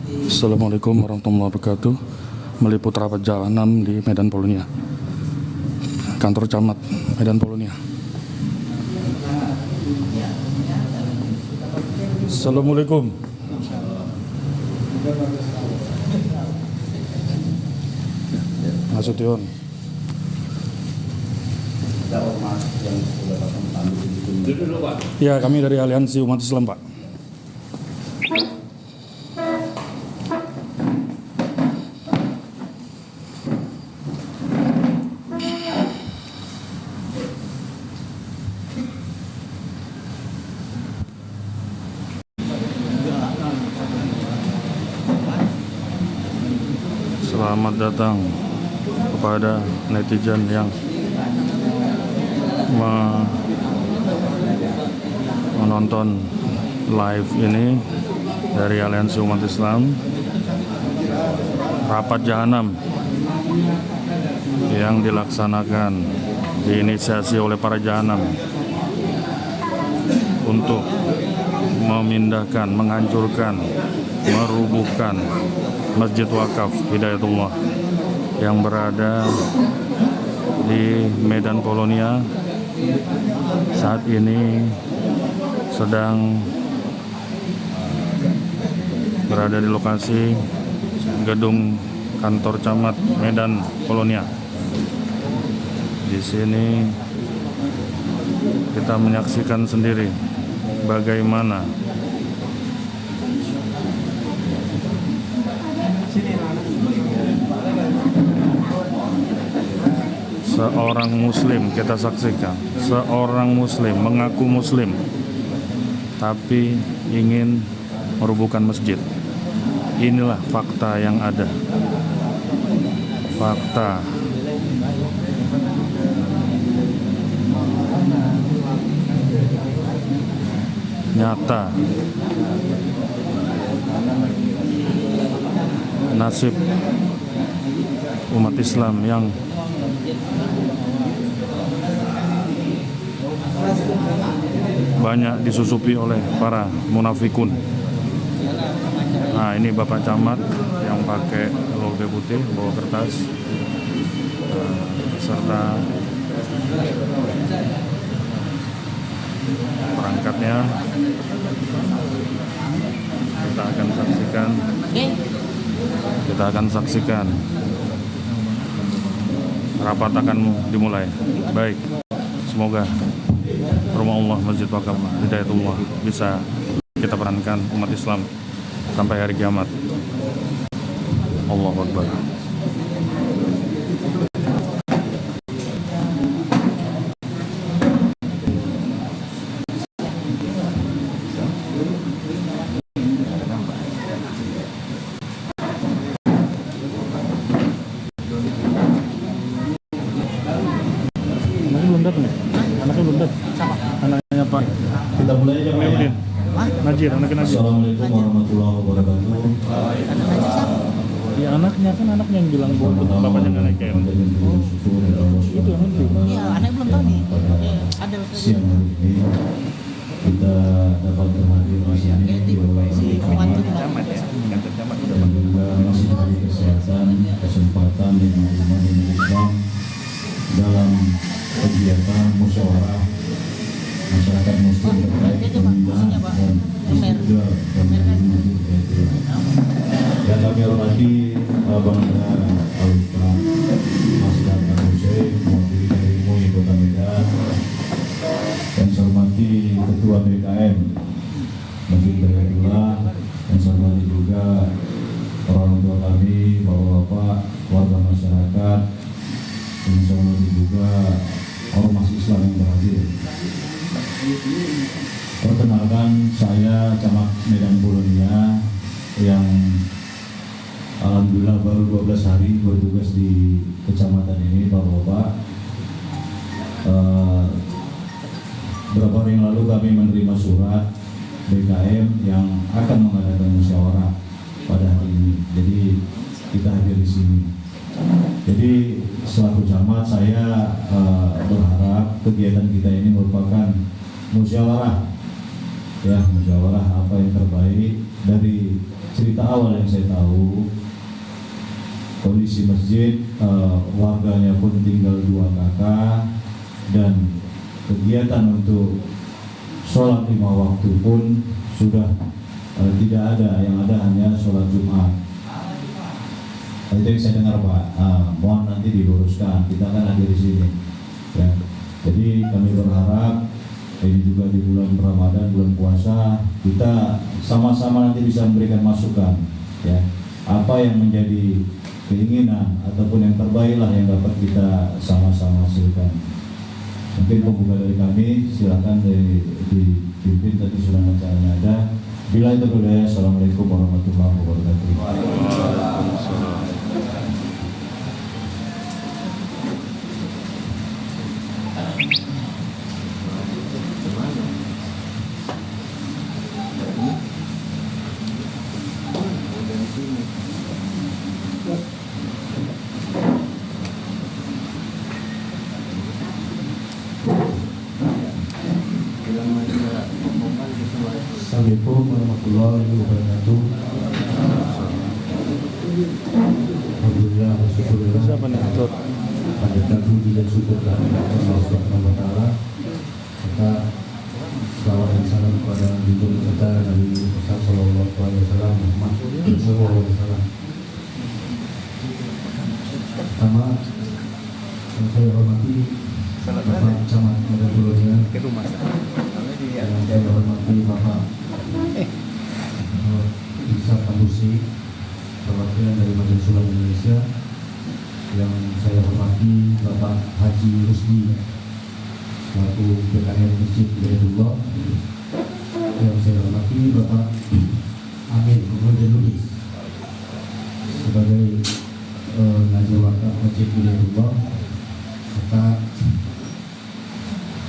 Assalamualaikum warahmatullahi wabarakatuh. Meliput rapat jahanam di Medan Polonia, kantor camat Medan Polonia. Assalamualaikum. Nasution. Ya, kami dari Aliansi Umat Islam, Pak. Selamat datang kepada netizen yang menonton live ini dari Aliansi Umat Islam. Rapat jahanam yang dilaksanakan, diinisiasi oleh para jahanam untuk memindahkan, menghancurkan, merubuhkan Masjid Wakaf Hidayatullah yang berada di Medan Polonia. Saat ini sedang berada di lokasi gedung kantor camat Medan Polonia. Di sini kita menyaksikan sendiri bagaimana seorang muslim, kita saksikan seorang muslim mengaku muslim tapi ingin merubuhkan masjid. Inilah fakta yang ada, fakta nyata. Nasib umat Islam yang banyak disusupi oleh para munafikun. Nah, ini Bapak Camat yang pakai logo putih, bawa kertas, serta perangkatnya. Kita akan saksikan rapat akan dimulai. Baik, semoga rumah Allah Masjid Wakaf Hidayatullah bisa kita perankan umat Islam sampai hari kiamat. Allahu Akbar. Anaknya belum datang. Siapa? Anaknya Pak. Kita mulai aja Pak. Najir, anaknya Najir. Assalamualaikum warahmatullahi wabarakatuh. Ya, anaknya kan anaknya yang bilang bapaknya nggak naik KM. Itu yang penting. Iya, anaknya belum tahu nih. Ada Siang hari ini kita dapat berhadir di sini dan juga masih dari kesehatan, kesempatan dan umat Islam dalam kegiatan musyawarah masyarakat muslim terkait pemindahan dan juga yang kami hormati Bangsa Al-Ustaz Mas Dharma Hussein, mewakili dari MUI Kota Medan, dan saya hormati Ketua BKM Masjid Hidayatullah, dan saya hormati juga orang tua kami, bapak-bapak, warga masyarakat, dan saya hormati juga ormas Islam yang berhadir. Perkenalkan, saya Camat Medan Polonia yang alhamdulillah baru 12 hari bertugas di kecamatan ini, Bapak-bapak. Beberapa hari yang lalu kami menerima surat BKM yang akan mengadakan musyawarah pada hari ini. Jadi kita hadir di sini. Jadi selaku camat saya berharap kegiatan kita ini merupakan musyawarah, ya musyawarah apa yang terbaik dari cerita awal yang saya tahu, kondisi masjid warganya pun tinggal 2 kakak, dan kegiatan untuk sholat 5 waktu pun sudah tidak ada, yang ada hanya sholat Jumat. Itu yang saya dengar Pak. Mohon nanti diluruskan, kita kan ada di sini. Ya. Jadi kami berharap ini juga di bulan Ramadan, bulan puasa, kita sama-sama nanti bisa memberikan masukan. Ya, apa yang menjadi keinginan ataupun yang terbaik lah yang dapat kita sama-sama hasilkan. Mungkin pembuka dari kami, silakan dipimpin, tadi sudah acaranya ada. Bila itu budaya, assalamualaikum warahmatullahi wabarakatuh. Assalamualaikum warahmatullahi wabarakatuh. Alhamdulillah, syukurillah. Panjatkan puji dan syukur kehadirat Allah Subhanahu wa taala. Maka selawat dan salam kepada junjungan kita Nabi Muhammad sallallahu alaihi wasallam. Pertama, yang saya hormati Bapak Camat Medan Pulonia, yang saya hormati Bapak Isa Pandusi, perwakilan dari Majelis Ulama Indonesia, yang saya hormati Bapak Haji Rusdi selaku PKM Masjid Hidayatullah, yang saya hormati Bapak Amin Muhammad Lubis sebagai Najib Wakaf Masjid Hidayatullah, serta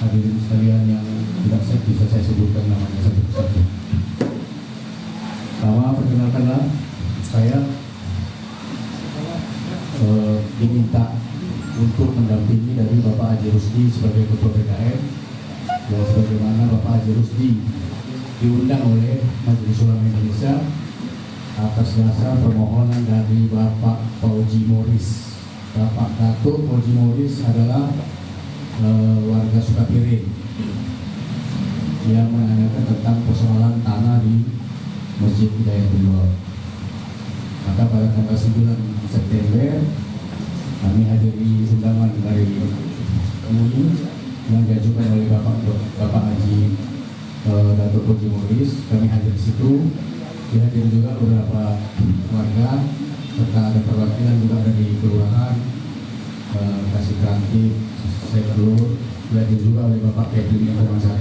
hadirin sekalian yang tidak bisa saya sebutkan namanya satu persatu. Pertama, perkenalkanlah saya diminta untuk mendampingi dari Bapak Haji Rusdi sebagai Ketua PKM, dan sebagaimana Bapak Haji Rusdi diundang oleh Majelis Ulama Indonesia atas dasar permohonan dari Bapak Fauji Moris. Bapak Datuk Fauji Moris adalah warga Sukapiring yang menanyakan tentang persoalan tanah di Masjid Hidayatullah. Maka pada tanggal 9 September kami hadiri undangan dari MUI yang diajukan oleh Bapak Haji Datuk Fauji Moris. Kami hadir di situ, dihadiri juga beberapa warga, serta ada perwakilan juga dari kelurahan Kasih Kranti, Sekelur, dihadiri juga oleh Bapak Kevin yang Komang 1.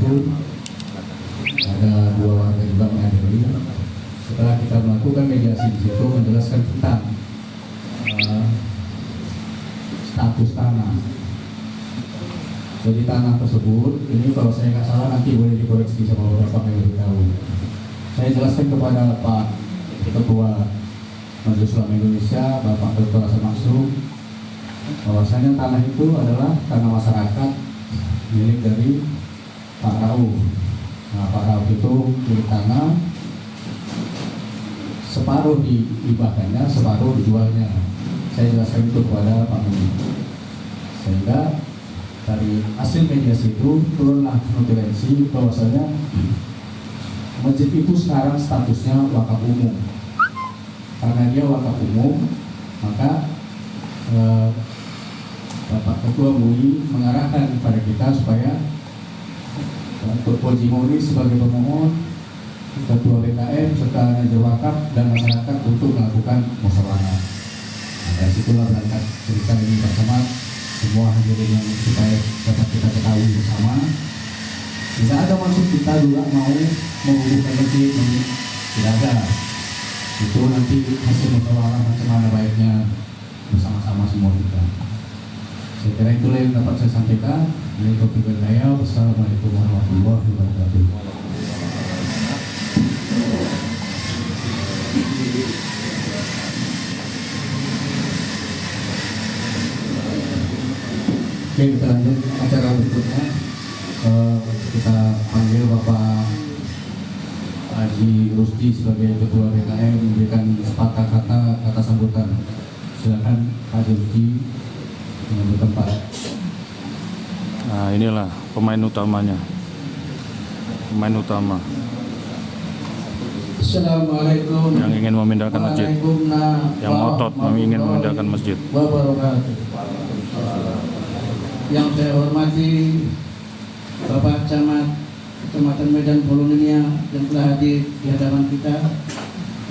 Ada 2 warga juga menghadiri. Setelah kita melakukan mediasi di situ, menjelaskan tentang status tanah. Jadi tanah tersebut, ini kalau saya nggak salah nanti boleh dikoreksi sama Bapak yang lebih tahu. Saya jelaskan kepada Pak Ketua Majelis Ulama Indonesia, Bapak Dr. Hasan Maksum, bahwasanya tanah itu adalah tanah masyarakat milik dari Pak Rauf. Nah, Pak Rauf itu milik tanah, separuh dihibahkannya, separuh dijualnya. Saya jelaskan itu kepada Pak Muni. Sehingga dari hasil mediasi itu turunlah notilensi bahwasanya masjid itu sekarang statusnya wakaf umum. Karena dia wakaf umum, maka Bapak Ketua MUI mengarahkan kepada kita supaya untuk Fauji Moris sebagai pemohon, Ketua BKM serta Najib Wakaf dan masyarakat untuk melakukan musyawarah. Nah, dari situlah berangkat cerita ini bersama semua hadirin yang supaya dapat kita ketahui bersama. Tidak ada maksud kita juga mau menghubungkan masjid, tidak ada. Itu nanti hasil musyawarah macam mana baiknya bersama-sama semua kita. Saya kira itulah yang dapat saya sampaikan. Ini topik saya. Wassalamualaikum warahmatullahi wabarakatuh. Oke, kita lanjut acara berikutnya. Kita panggil Bapak Haji Haji Rusdi sebagai Ketua BKM memberikan sepatah kata sambutan. Silakan Haji Rusdi mengambil tempat. Nah, inilah pemain utamanya. Pemain utama Assalamualaikum yang ingin memindahkan masjid, yang ngotot ingin memindahkan masjid. Wabarakatuh. Yang saya hormati Bapak Camat Kecamatan Medan Polonia yang telah hadir di hadapan kita.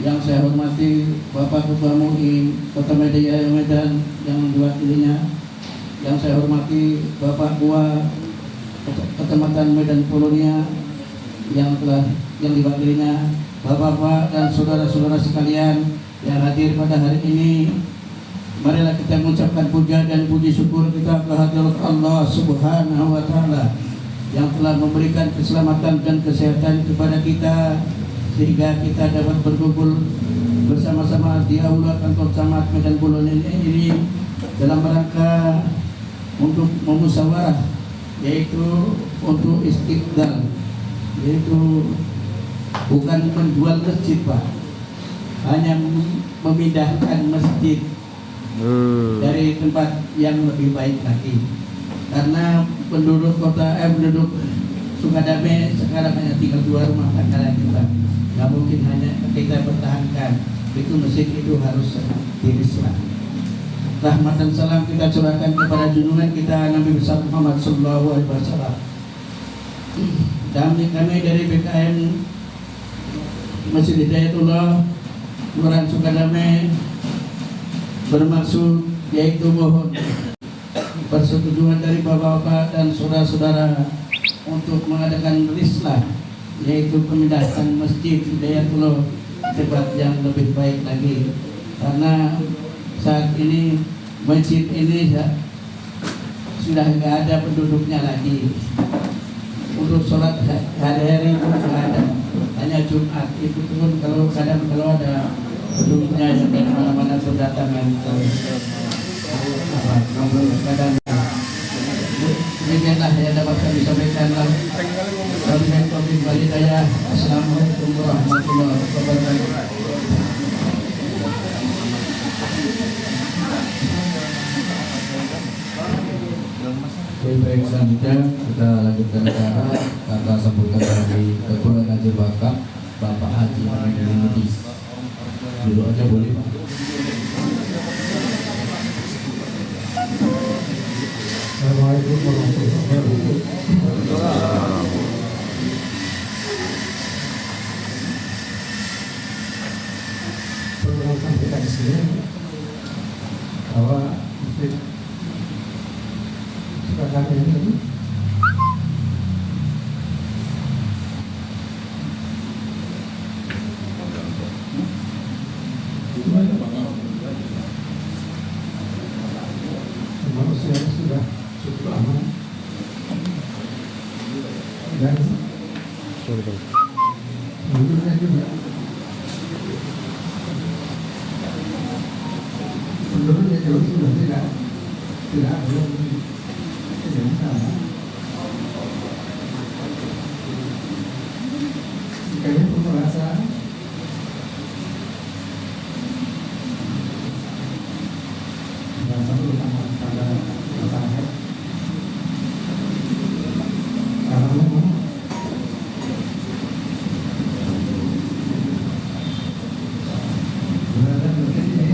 Yang saya hormati Bapak Ketua MUI Kota Medan yang diwakilinya. Yang saya hormati Bapak Bua Kecamatan Medan Polonia yang diwakilinya, Bapak-bapak dan saudara-saudara sekalian yang hadir pada hari ini. Marilah kita mengucapkan puja dan puji syukur kita kehadirat Allah Subhanahu wa taala yang telah memberikan keselamatan dan kesehatan kepada kita sehingga kita dapat berkumpul bersama-sama di aula kantor Camat Medan Polonia ini dalam rangka untuk memusyawarah, yaitu untuk istiqdal, yaitu bukan menjual masjid, Pak, hanya memindahkan masjid dari tempat yang lebih baik lagi. Karena penduduk penduduk Sukadame sekarang hanya tinggal 2 rumah tangga lagi, Pak. Nggak mungkin hanya kita pertahankan. Itu masjid itu harus dirislah. Rahmat dan salam kita curahkan kepada junjungan kita Nabi besar Muhammad sallallahu alaihi wasallam. Kami dari BKM Masjid Hidayatullah Kelurahan Sukadame bermaksud yaitu mohon persetujuan dari bapak-bapak dan saudara-saudara untuk mengadakan rislah, yaitu pemindahan Masjid Hidayatullah ke tempat yang lebih baik lagi. Karena saat ini masjid ini sudah nggak ada penduduknya lagi. Untuk sholat hari-hari itu nggak ada, hanya Jumat itu pun kalau ada penduduknya yang dari mana-mana berdatangan kadang. Demikianlah yang dapat kami sampaikan. Assalamualaikum warahmatullahi wabarakatuh. Baik, selanjutnya kita lanjutkan acara kata sambutan dari Ketua Najib Wakaf Bapak Haji Hamidul Mudis. Dulu aja boleh, Pak. Assalamualaikum warahmatullahi wabarakatuh. Perlu sampaikan di sini bahwa Sukadame ini manusia sudah cukup lama dan menurutnya juga menurutnya jauh sudah tidak belum sama. Kayaknya pun merasa utama pada masyarakat karena memang berada di sini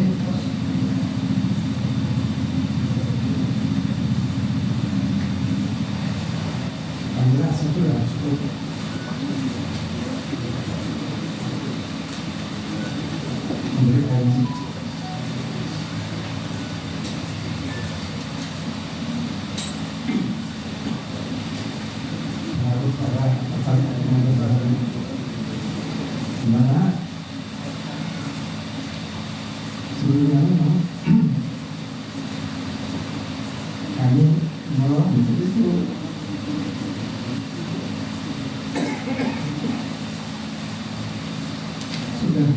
sudah cukup memberikan harus pada pertanyaan di mana sebelumnya memang kami menolak itu sudah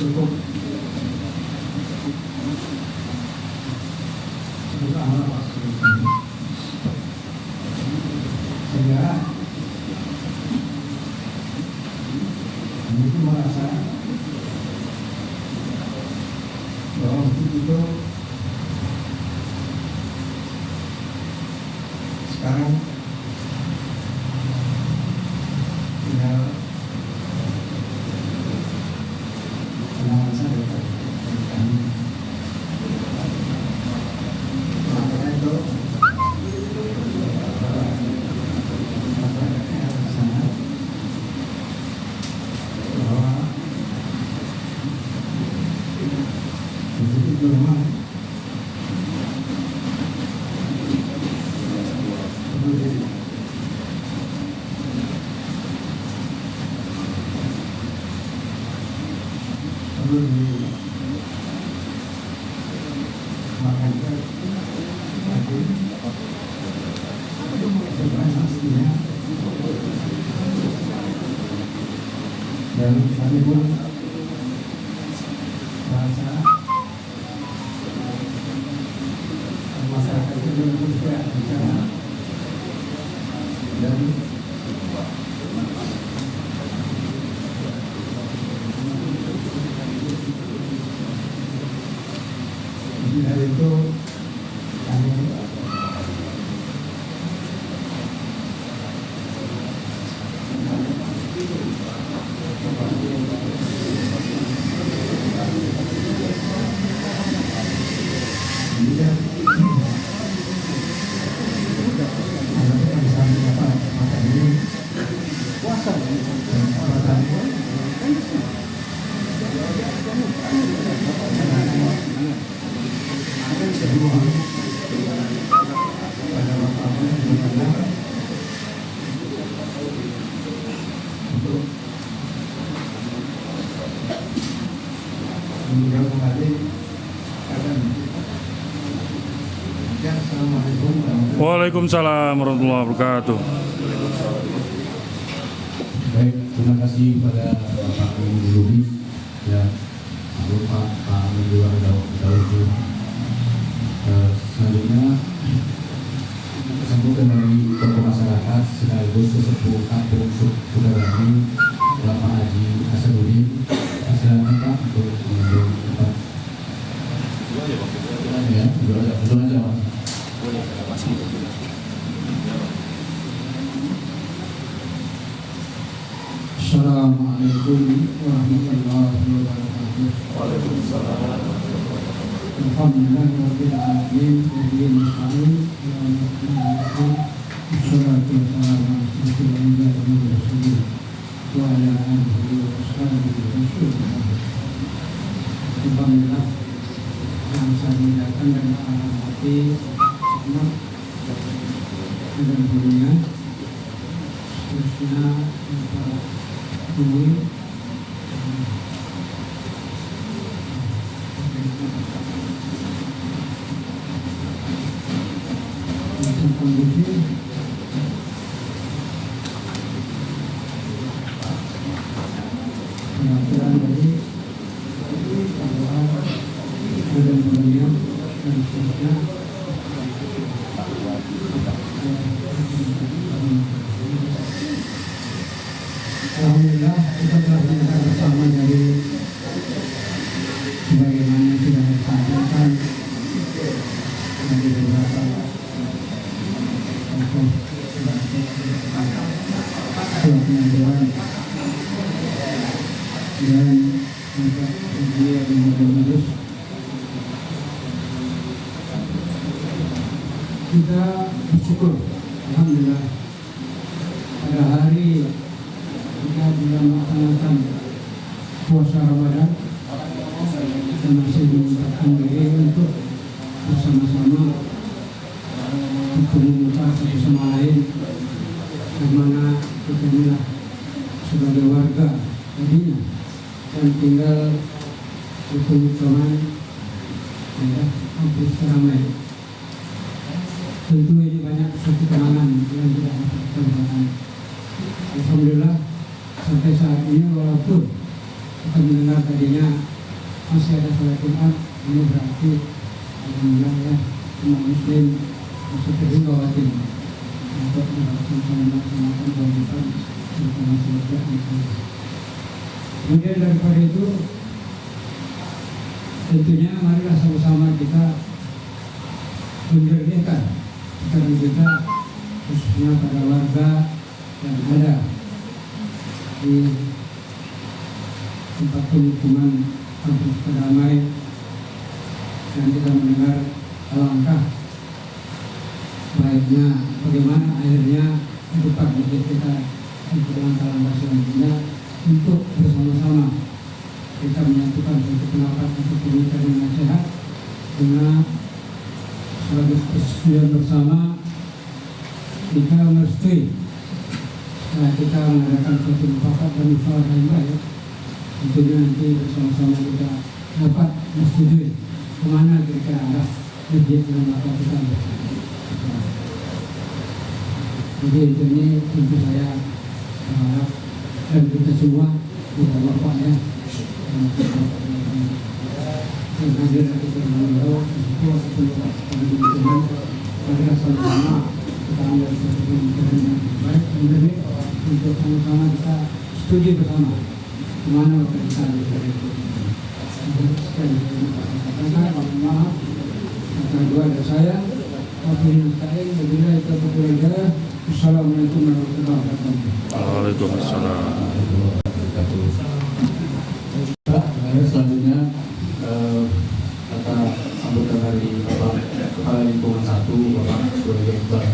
cukup amal sehingga itu merasa bahwa itu sekarang tinggal kenangan saja dari kami. Makanya itu masyarakatnya di sana bahwa itu memang perlu dimakanya lagi sebenarnya pastinya dan kami pun merasa masyarakat itu juga bicara dan dari itu kami meninjau kembali keadaan. Ya, Assalamualaikum warahmatullahi wabarakatuh. Waalaikumsalam warahmatullahi wabarakatuh. Baik, terima kasih kepada Bapak Ibu Lubis dan Pak Menjual Daud. Selanjutnya sambutan dari tokoh masyarakat sekaligus sesepuh kampung Sukadadi Bapak Haji Hasanuddin. Silakan Pak untuk mengambil tempat. Ya, betul aja Pak. Assalamualaikum warahmatullahi wabarakatuh. Alhamdulillahirabbil alamin wa bihi nasta'in wassalatu wassalamu ala rasulillah wa ala alihi wa sahbihi wasallam. Alhamdulillah yang saya muliakan dan menghormati dan mulia seterusnya ini kondisi penampilan dari dan kemudian dan seterusnya alhamdulillah kita telah mendengar bersama dari bagaimana sudah disampaikan dari beberapa tokoh penyampaian dan juga ujian yang berlulus. Kita bersyukur alhamdulillah pada hari kita dalam melaksanakan puasa Ramadan kita masih menyempatkan diri untuk bersama-sama bertemu muka satu sama lain, bagaimana kita inilah sebagai warga tadinya dan tinggal bertemu teman ya hampir seramai. Tentu ini banyak suatu kenangan yang tidak dapat kita lupakan. Alhamdulillah sampai saat ini walaupun kita mendengar tadinya masih ada salat Jumat, ini berarti alhamdulillah ya umat muslim masih terhimbau hati untuk melaksanakan kewajiban bersama salat. Kemudian daripada itu, tentunya marilah sama-sama kita menjernihkan pikiran kita, khususnya pada warga yang ada di tempat pemukiman kampung Sukadamai, dan kita mendengar alangkah baiknya bagaimana akhirnya ke depan kita untuk langkah-langkah selanjutnya untuk bersama-sama kita menyatukan satu pendapat untuk pemikiran yang sehat dengan sebagai persetujuan bersama kita merestui setelah kita mengadakan suatu mufakat dan musyawarah yang baik. Tentunya nanti bersama-sama kita dapat menyetujui kemana kira-kira arah masjid yang bakal kita bersama. Jadi ini tentu saya berharap dan kita semua kita bapak ya yang hadir di Terminal itu teman-teman pada sama-sama kita ambil suatu pemikiran yang baik dan benar untuk sama-sama kita setuju bersama kemana kita itu. Sekian maaf kata dua dari saya. Assalamualaikum warahmatullahi wabarakatuh. Waalaikumsalam. Selanjutnya kata sambutan dari Bapak Kepala Lingkungan 1, Bapak Surya Iqbal.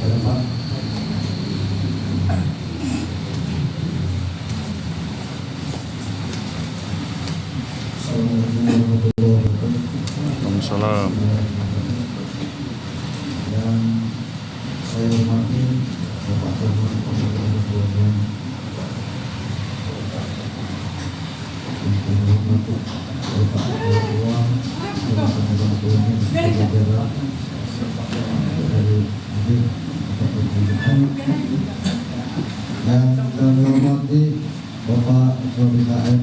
Ada Pak. Assalamualaikum warahmatullahi wabarakatuh. Waalaikumsalam. Dan saya hormati Bapak Camat Kabupaten Kebumen, yang hormati Bapak Ketua Kabupaten Kebumen dari daerah dari Hadir Bapak Pendidikan, yang kami hormati Bapak Ketua BKM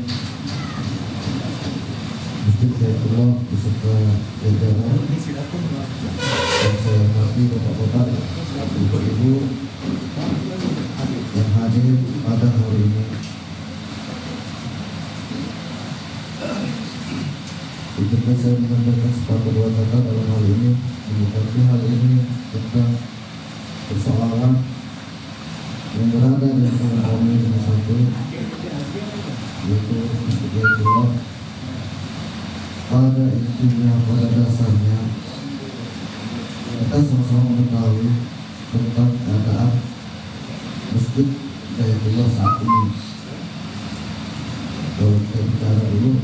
Masjid Saifullah beserta jajaran, dan saya hormati Bapak-bapak, Ibu-ibu yang hadir pada hari ini. Izinkan saya menyampaikan sepatah dua kata dalam hal ini, menyikapi hal ini tentang persoalan yang berada di antara kami dengan satu, yaitu Masjid pada intinya, pada dasarnya kita sama-sama mengetahui tentang keadaan Masjid Saifullah saat ini. Kalau kita bicara dulu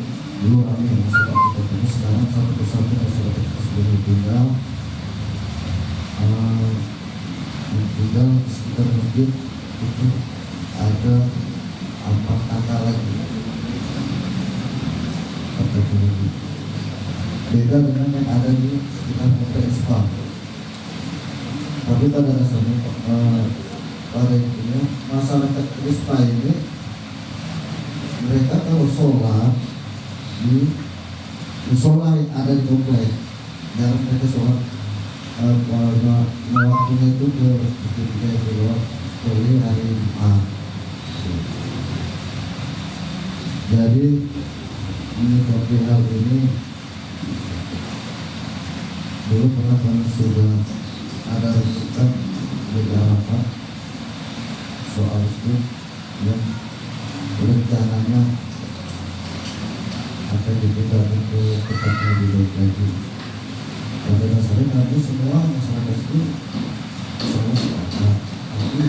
kami masyarakat kita sekarang satu persatu masyarakat tersebut tinggal di sekitar masjid itu ada 4 kakak lagi. Beda dengan yang ada di sekitar PSK. Tapi pada dasarnya pada intinya masyarakat PSK ini mereka kalau sholat di musola yang ada di komplek, jarang mereka sholat waktunya itu ke ketika keluar dari hari Jumat. Jadi menyikapi hal ini, dulu pernah kami sudah ada rujukan beberapa soal itu yang rencananya akan dibuka untuk tempatnya di lagi. Pada dasarnya nanti semua masyarakat itu semua sepakat, tapi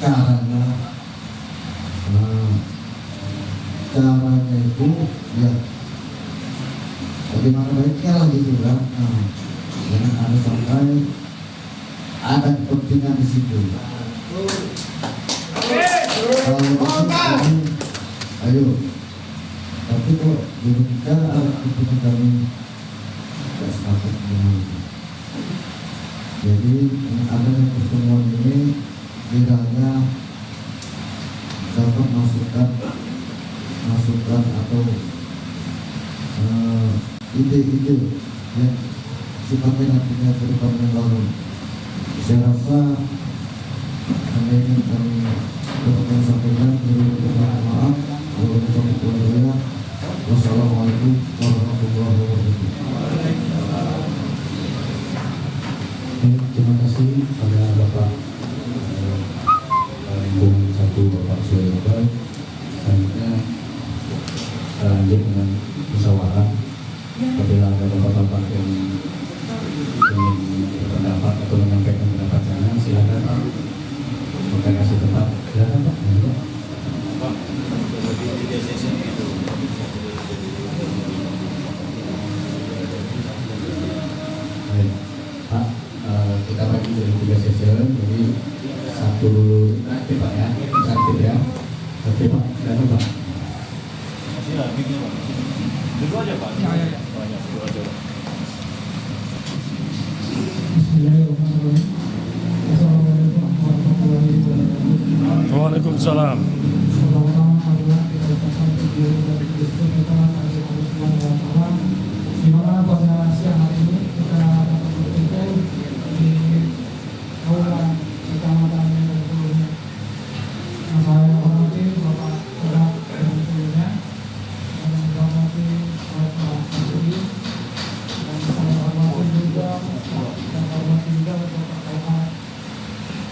caranya itu ya bagaimana baiknya lah gitu kan. Jangan ada sampai ada kepentingan di situ. Kalau ini, ayo. Tapi kok jika kepentingan kami tidak sepakat dengan itu. Jadi adanya pertemuan ini kiranya dapat masukan atau ide-ide yang sifatnya nantinya ke depan membangun. Saya rasa hanya ini kami sampaikan. Terima kasih. Oktober. Selanjutnya kita lanjut dengan musyawarah. Apabila ada bapak-bapak yang ingin berpendapat atau menyampaikan pendapatnya, silakan Pak. Maka kasih tempat, silakan Pak. Baik, Pak, kita bagi jadi 3 session, jadi satu aktif Pak ya, aktif ya. Oke Pak, silakan Pak. Dulu aja Pak. Ya. Bismillahirrahmanirrahim. Assalamualaikum warahmatullahi wabarakatuh. Waalaikumsalam. Pertama-tama marilah kita ucapkan terima kasih kepada Allah Subhanahu wa taala di mana pada siang hari ini kita dapat berkumpul di aula Kecamatan Bengkulu. Saya hormati Bapak Camat Bengkulunya, dan saya hormati Bapak Menteri, dan saya hormati juga Bapak Camat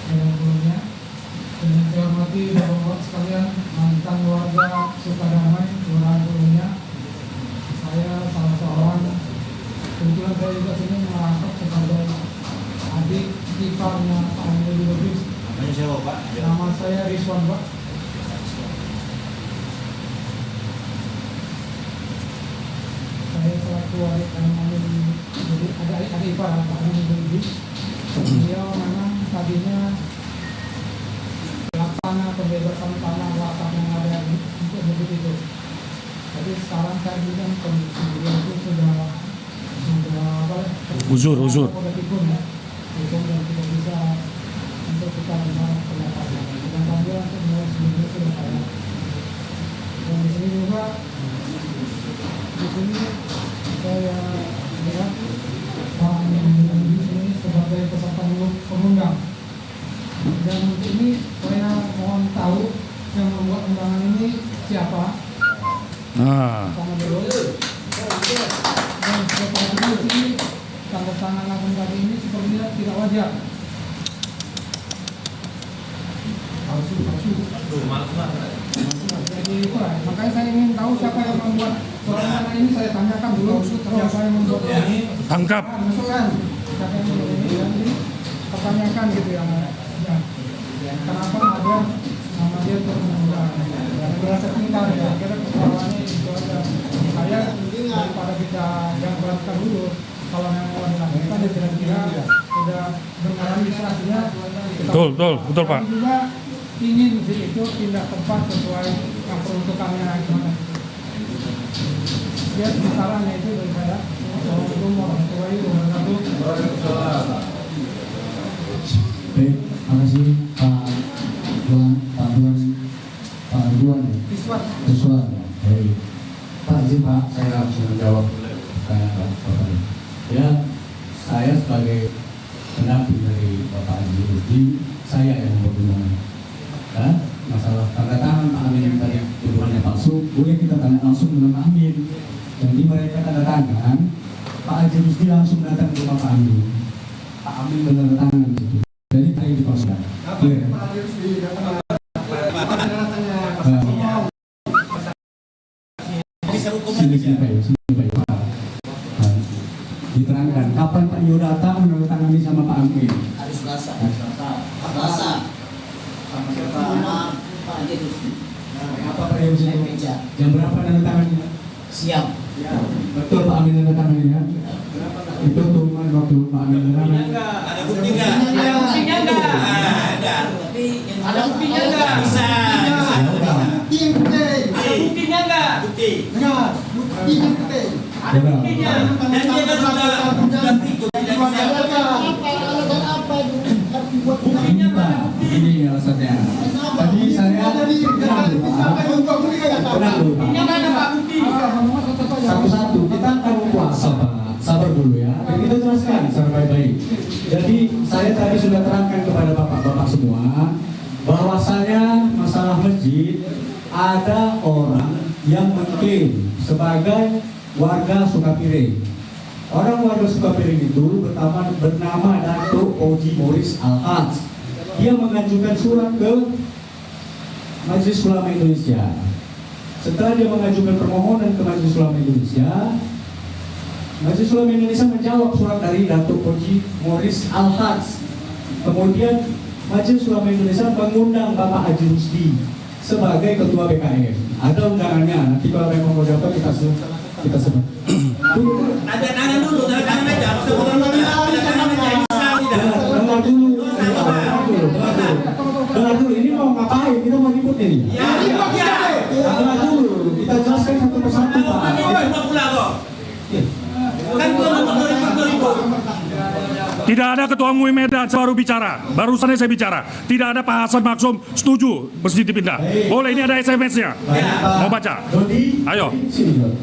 Bengkulunya. Dan saya hormati bapak-bapak sekalian, mantan warga Sukadamai, Kelurahan Bulunya. Saya salah seorang, kebetulan saya juga sini merangkap sebagai adik iparnya Pak Emil Lubis. Namanya siapa Pak? Nama saya Rizwan Pak. Saya selaku adik Emil, jadi ada adik ipar Pak Emil Lubis. Beliau memang tadinya pelaksana pembebasan tanah wakaf yang ada untuk bukit itu. Tapi sekarang saya bilang kondisi beliau itu sudah apa? Uzur. Sudah pikun ya, pikun dan tidak bisa untuk kita menolak pendapatnya. Sedangkan dia untuk mulai sebelumnya sudah kaya. Dan di sini juga, di sini saya lihat Pak di sini sebagai peserta pengundang. Dan untuk ini saya mohon tahu yang membuat undangan ini siapa? Nah, Sama dulu. Dan siapa dulu sini tanda tangan langsung tadi ini sepertinya tidak wajar. Palsu. Jadi itulah. Makanya saya ingin tahu siapa yang membuat surat undangan ini. Saya tanyakan dulu siapa yang membuat ini. tangkap. Masukkan. Siapa yang membuat ini? Dan ini pertanyakan gitu ya. Kenapa ada nama dia termengundang? Yang berasa pintar ya, kira persoalannya itu aja. Saya daripada kita berantakan dulu, kalau memang mau dilakukan ya kira-kira sudah berorganisasinya. Betul Pak. Kami juga ingin sih itu pindah tempat sesuai yang peruntukannya gimana. Lihat besarannya itu dari saya. Assalamualaikum warahmatullahi wabarakatuh. Baik, makasih Pak Ridwan Iswan. Baik, Pak izin Pak, saya langsung menjawab pertanyaan Bapak. Ya, saya sebagai pendamping dari Bapak Haji Rudi, saya yang membuat undangan. Ya, masalah tanda tangan Pak Amin tadi tuduhannya palsu, boleh kita tanya langsung dengan Pak Amin. Jadi mereka tanda tangan, Pak Haji Rudi langsung datang ke Pak Amin. Pak Amin tanda tangan di situ. Jadi saya dipalsukan. Clear. Sini Pak. Diterangkan kapan Pak Yo datang menandatangani sama Pak Amin? Hari Selasa. Sama siapa? Pak Haji Rusdi. Apa Pak Yo Saya meja. Jam berapa nandatangannya? Siap. Betul Pak Amin nandatanganinya? Itu tuman waktu Pak Amin nandatangan. Ada bukti nggak? Ada buktinya nggak? Ada. Tapi yang Ada buktinya nggak? Bisa. Ada buktinya nggak? Bukti. Ada buktinya. Dan dia kan sudah ikut tidak bisa. Buktinya mana? Ini alasannya. Tadi saya tenang dulu Pak. Buktinya mana Pak bukti? Satu-satu kita akan puasa Pak. Sabar dulu ya. Dan kita jelaskan secara baik-baik. Jadi saya tadi sudah terangkan kepada bapak-bapak semua bahwasanya masalah masjid ada orang yang mengklaim sebagai warga Sukapiring. Orang warga Sukapiring itu bernama Dato' Oji Morris Al-Haj. Dia mengajukan surat ke Majelis Ulama Indonesia. Setelah dia mengajukan permohonan ke Majelis Ulama Indonesia, Majelis Ulama Indonesia menjawab surat dari Datuk Haji Morris Al-Haj. Kemudian Majelis Ulama Indonesia mengundang Bapak Haji Rusdi sebagai Ketua BKM. Ada undangannya, nanti kalau memang mau dapat kita sebut. Ada tangan dulu, ada tangan aja. Ada tangan aja. Dengar dulu, ini mau ngapain? Kita mau ribut ini. Ya, Dengar dulu, kita jelaskan satu persatu Pak. Kan gua mau Tidak ada Ketua MUI Medan baru bicara. Barusan saya bicara. Tidak ada Pak Hasan Maksum setuju masjid dipindah. Boleh, ini ada SMS-nya. Mau baca? Dodi, Ayo. Sini Dodi.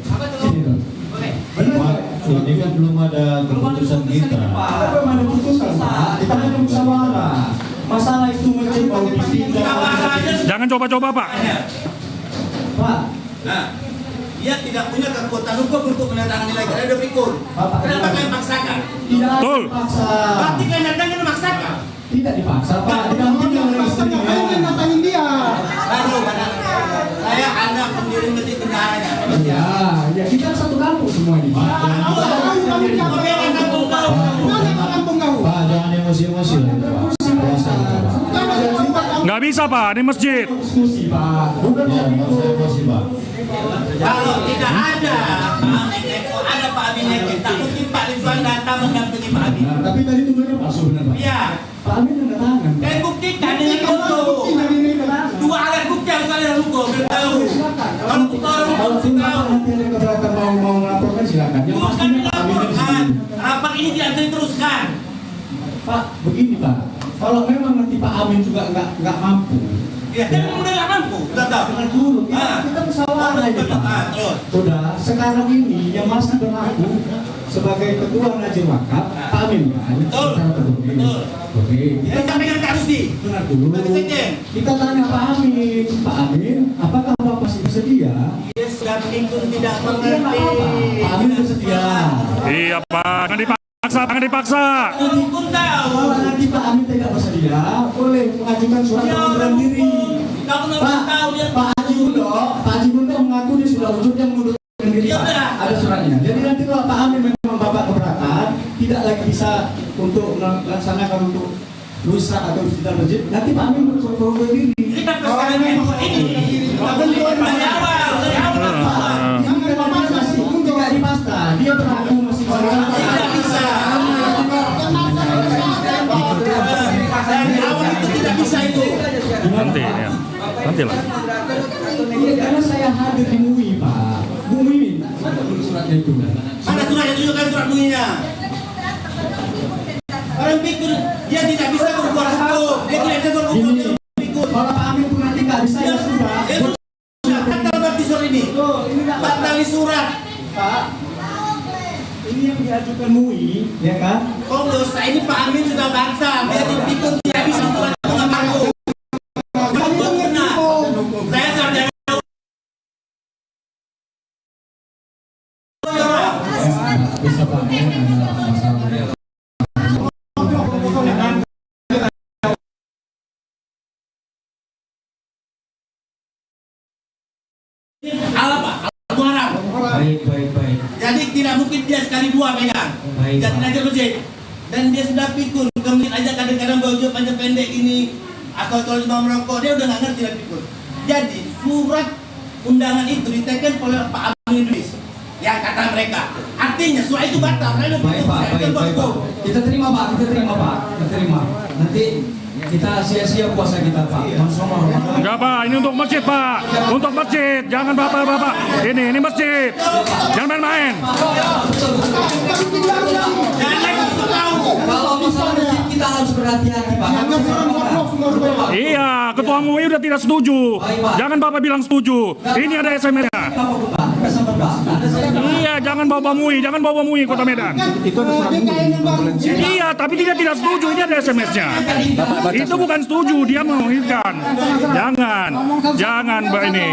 Benar. Ini kan belum ada keputusan kita. Kita belum ada keputusan Pak. Kita hanya musyawarah. Masalah itu masjid mau dipindah. Jangan coba-coba, Pak. Pak. Nah, dia tidak punya kekuatan hukum untuk menandatangani lagi. Karena udah pikir. Kenapa kalian paksakan? Tidak ada Betul. dipaksa. Berarti kalian datangnya memaksakan. Tidak dipaksa Pak. Didampingi oleh istrinya. Lalu, saya anak pendiri masjid bendaharanya. Ya kita satu kampung semua ini Pak. Pak, jangan emosi-emosi lah itu, Pak. Puasa itu, Pak. Nggak bisa, Pak. Ini masjid. Diskusi Pak. Bukan Ya, nggak usah emosi, Pak. Kalau tidak ada Pak Amin Eko, ada Pak Amin Eko, tak mungkin Pak Ridwan datang mendampingi Pak Amin. Nah, tapi tadi tunggunya palsu benar Pak. Iya. Pak Amin tanda tangan. Saya buktikan dengan foto. Dua alat bukti yang kalian hukum, belum tahu. Kalau kita orang Kalau tim tahu. Bapak nanti ada keberatan mau melaporkan silakan. Yang Bukan pastinya Pak Amin di dilaporkan. sini. Rapat ini tidak bisa diteruskan. Pak, begini Pak. Kalau memang nanti Pak Amin juga nggak mampu. Ya, kan udah nggak mampu. Sudah tahu. Dengar dulu, Ah. kita musyawarah ini Pak. Terus. Sudah, sekarang ini yang masih berlaku sebagai ketua Najib Wakaf, Pak Amin kan? Betul. Secara tertulis. Betul. Oke, Kita sampaikan ke Rusdi. dengar dulu. Nanti sekjen. Kita tanya Pak Amin, apakah Bapak masih bersedia? Dia sudah pikun tidak Iya, nggak apa-apa. Pak Amin bersedia. Iya, Pak. Jangan dipaksa, jangan dipaksa. Pikun tahu. Kalau nanti Pak Amin tidak bersedia, boleh mengajukan surat Ya, pengunduran diri. Kamu nggak Pak, tahu dia. Pak Haji Bundo mengaku dia sudah wujudnya mengundurkan diri Ya Pak. udah. Ada suratnya. Jadi nanti kalau Pak Amin memang Bapak keberatan, tidak lagi bisa untuk melaksanakan untuk rusak atau istilah masjid, nanti Pak Amin mengundurkan diri. Ini kan persoalan yang ini. Dari awal, dari awal. Ini kan masih tidak dipaksa, dia berlaku masih Tidak bisa. Dari awal itu tidak bisa itu. Nanti, ya. Nanti lah. Karena saya hadir di MUI Pak. MUI mana dulu suratnya itu? Mana suratnya, tunjukkan surat bunyinya. Orang pikir dia tidak bisa berbuat hukum. Dia tidak bisa berbuat hukum. Dia pikir. Kalau Pak Amin pun nanti nggak bisa ya sudah. Dia sudah batal berarti surat ini. Batal surat. Pak, ini yang diajukan MUI, ya kan? Kalau dosa ini Pak Amin sudah batal. Dia dipikir tidak bisa surat itu nggak baku. Benar. Saya sarjana. Bisa Pak, ini adalah masalah. Alam Pak, alam haram. Baik. Jadi tidak mungkin dia sekali dua pegang. Baik, Jadi Pak. ngajar masjid. Dan dia sudah pikun. Kemudian aja kadang-kadang baju panjang pendek ini atau kalau cuma merokok dia udah nggak ngerti dan pikun. Jadi surat undangan itu diteken oleh Pak Amin Idris yang kata mereka. Artinya surat itu batal. Karena Baik Pak. Kita terima Pak. Nanti kita sia-sia puasa kita Pak. Enggak, Pak. Ini untuk masjid, Pak. Untuk masjid. Jangan bapak-bapak. Ini masjid. Jangan main-main. Jangan langsung tahu. Kalau masalah masjid kita harus berhati-hati Pak. Iya, Ketua MUI udah tidak setuju. Jangan bapak bilang setuju. Ini ada SMS-nya. Iya, jangan bawa MUI. Jangan bawa MUI Kota Medan. Iya, tapi dia tidak setuju. Ini ada SMS-nya. Itu bukan setuju, dia menginginkan. Jangan Mbak ini.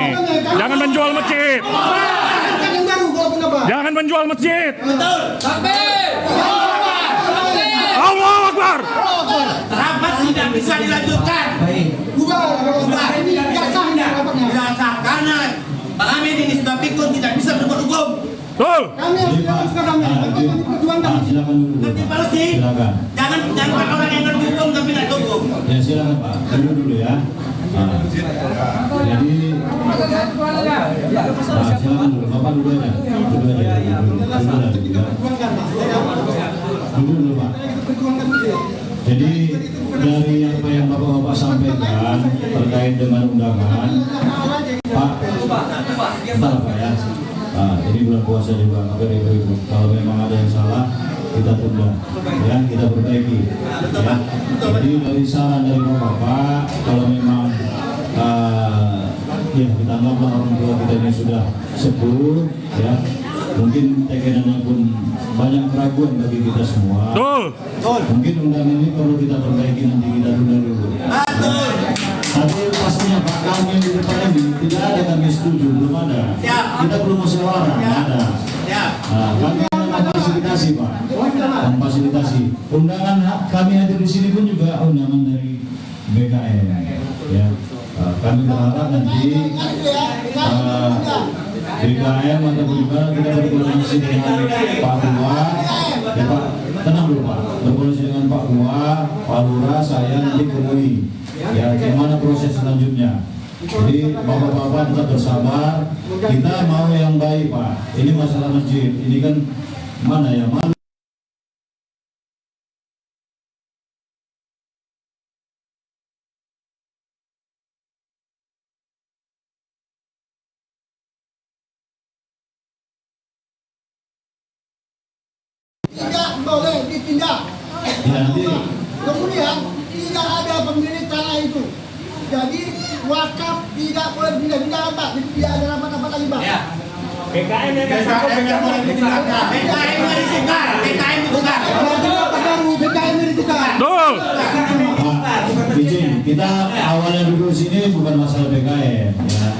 Jangan menjual masjid. Jangan menjual masjid. Allahu Akbar. Rapat tidak bisa dilanjutkan. Baik. Bubar. Tidak sah. pikun tidak bisa berbuat hukum. Betul. Kami harus dilakukan kami. Kami perjuangkan. Silakan dulu. Nanti Pak Rusdi, Silakan. jangan orang yang ngerti hukum tapi tidak hukum. Ya silakan Pak. Dulu ya. Jadi silakan dulu. Bapak dulu aja. Dulu aja. Dulu Pak. Jadi dari apa yang Bapak-bapak sampaikan terkait dengan undangan, Pak, bentar Pak ya. Ini bulan puasa juga, maka ibu-ibu kalau memang ada yang salah kita tunda, ya kita perbaiki. Ya. Jadi dari saran dari Bapak, kalau memang ya kita anggaplah orang tua kita ini sudah sepuh, ya mungkin tekenannya pun banyak keraguan bagi kita semua. Betul. Mungkin undangan ini perlu kita perbaiki, nanti kita tunda dulu. Tapi pastinya Pak, kami di depan ini tidak ada kami setuju, belum ada. Kita belum musyawarah, nggak ada. Kami memfasilitasi Pak, memfasilitasi. Undangan kami hadir di sini pun juga undangan dari BKN. Ya, kami berharap nanti BKM atau bagaimana kita berkoordinasi dengan Pak Lura, ya Pak, tenang dulu Pak, berkoordinasi dengan Pak Lura, Pak Lura, saya nanti temui, ya bagaimana proses selanjutnya. Jadi bapak-bapak tetap bersabar, kita mau yang baik Pak. Ini masalah masjid, ini kan mana ya malu. Tidak boleh ditindak. Ya nanti Kemudian tidak ada pemilik tanah itu. Jadi wakaf tidak boleh pindah-pindah Pak. Jadi tidak ada rapat-rapat lagi Pak. BKM yang satu boleh ditinggalkan. BKM yang ditukar. BKM ditukar. Kalau tidak baru BKM ini ditukar. Betul. Pak, izin, kita awalnya duduk sini bukan masalah BKM, ya.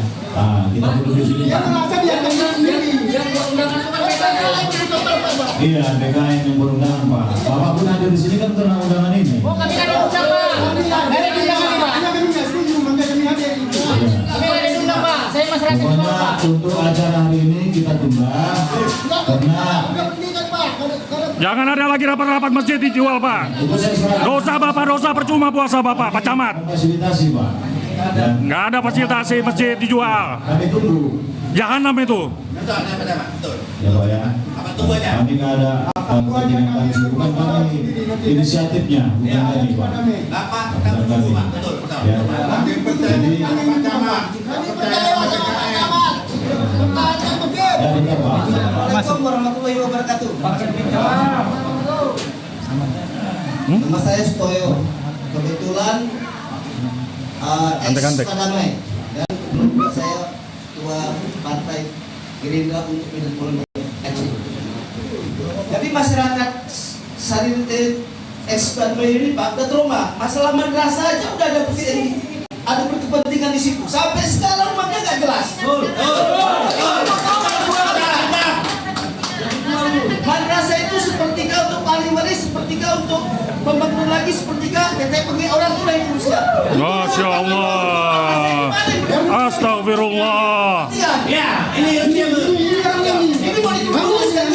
Kita duduk di sini. Yang merasa biarkan sendiri. Yang undangan Iya, BKN yang berundangan Pak. Bapak pun ada di sini kan karena undangan ini. Oh, kami ada undangan Pak. Dari undangan Pak. Kami nggak setuju, maka kami hadir. Kami ada undangan Pak. Saya masyarakat. Pokoknya untuk acara hari ini kita tunda karena Jangan ada lagi rapat-rapat masjid dijual Pak. itu saya serahkan Dosa Bapak, dosa percuma puasa Bapak, Pak Camat. fasilitasi Pak. Dan Nggak ada fasilitasi masjid dijual. kami tunggu. Jahanam itu. Betul. Ya Pak ya. Apa tunggu aja. Kami nggak ada kepentingan kami, bukan kami inisiatifnya, bukan kami Pak. Bapak kita Bukan tunggu kami. Pak. Betul, betul. Ya. Jadi ya betul Pak. Assalamualaikum warahmatullahi wabarakatuh. Nama saya Stoyo. Kebetulan Antek-antek. Padamai dan saya ketua partai Gerindra untuk Medan Polda Aceh. Jadi masyarakat Sarinte Padamai ini Pak Ketua, masalah madrasah aja udah ada berkepentingan di situ. Sampai sekarang makanya nggak jelas. Madrasah itu sepertiga untuk ahli waris, sepertiga untuk pembangunan lagi, sepertiga kita pergi orang tua yang berusia. Masya Allah. Astagfirullah. Ya, ini Ini mau ditunggu sekali.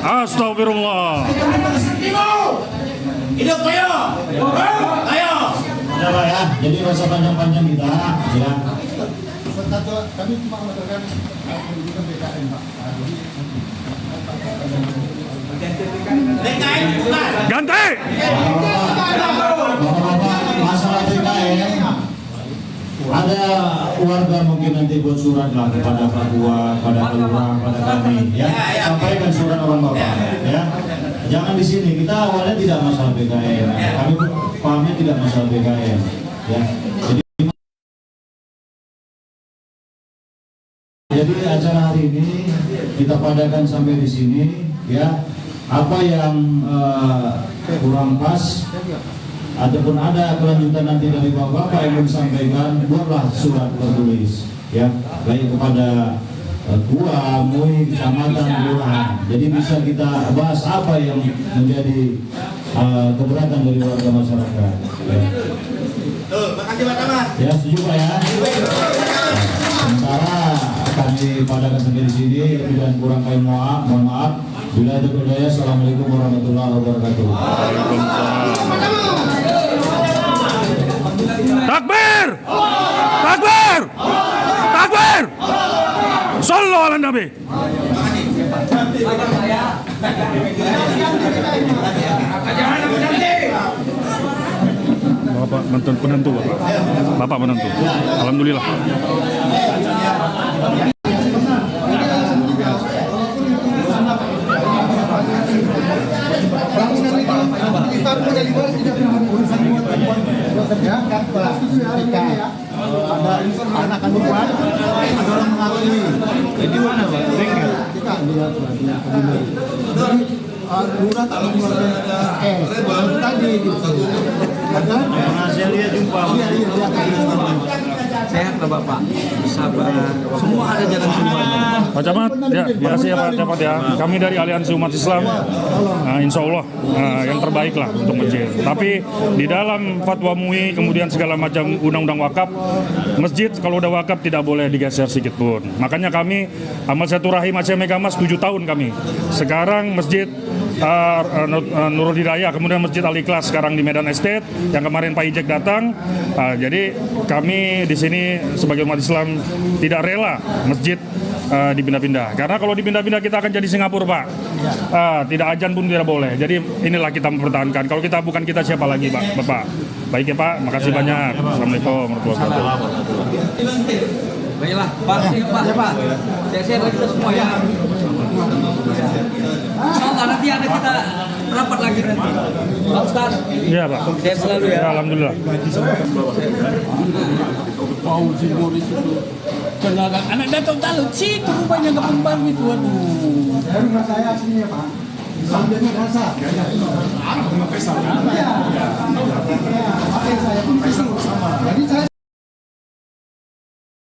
Astagfirullah. hidup ayo. Ayo. Ya Pak ya. Jadi nggak usah panjang-panjang kita, ya. Kami cuma mengatakan pendidikan BKN Pak. BKN bukan. Ganti. Bapak-bapak, masalah BKN ada warga mungkin nanti buat surat lah kepada Pak Dua, pada Kelurahan, pada kami, ya. Sampaikan surat orang Bapak, ya. Jangan di sini, kita awalnya tidak masalah BKN, kami pahamnya tidak masalah BKN, ya. Jadi acara hari ini kita padakan sampai di sini, ya. Apa yang kurang pas ataupun ada kelanjutan nanti dari Bapak yang ingin disampaikan, buatlah surat tertulis, ya, baik kepada Tua, MUI, Kecamatan, Kelurahan. Jadi bisa kita bahas apa yang menjadi keberatan dari warga masyarakat. Ya. Tuh, makasih Pak Camat. Ya, setuju Pak ya. Sementara kami dipadakan sampai di sini. Lebih dan kurang kami mohon maaf. Bila itu berjaya, assalamualaikum warahmatullahi wabarakatuh. Takbir! Takbir! Takbir! Sallu ala Nabi. Bapak penentu, Bapak. Bapak penentu. Alhamdulillah. Ada anak kandungan, ada orang mengakui. Jadi mana Pak? Kita lihat lurah tak mengeluarkan tadi gitu. Ada? Saya lihat jumpa. Iya. Sehat lah Bapak, sabar. Semua ada jalan keluarnya. Pak Camat, ya, makasih ya Pak Camat ya. Kami dari Aliansi Umat Islam, insya Allah yang terbaik lah untuk masjid. Tapi di dalam fatwa MUI, kemudian segala macam undang-undang wakaf, masjid kalau udah wakaf tidak boleh digeser sedikit pun. Makanya kami Amal Silaturahim Aceh Megamas 7 tahun kami. Sekarang masjid Nurul Hidayah, kemudian Masjid Al Ikhlas sekarang di Medan Estate, yang kemarin Pak Ijek datang. Jadi kami di sini sebagai umat Islam tidak rela masjid dipindah-pindah. Karena kalau dipindah-pindah kita akan jadi Singapura, Pak. Tidak azan pun tidak boleh. Jadi inilah kita mempertahankan. Kalau kita bukan kita siapa lagi, Pak? Bapak. Baik ya Pak, makasih banyak. Assalamualaikum warahmatullahi wabarakatuh. Baiklah, Pak. Ya Pak. Sehat lagi kita semua ya. Insyaallah nanti ada kita rapat lagi nanti. Pak Ustaz. Iya Pak. Sehat selalu ya. Alhamdulillah. Mau Jimoris itu tenaga anak datang talut situ rupanya ke pembang itu, aduh. Dari rumah saya sini ya Pak. Sambilnya rasa. Ya. Pakai saya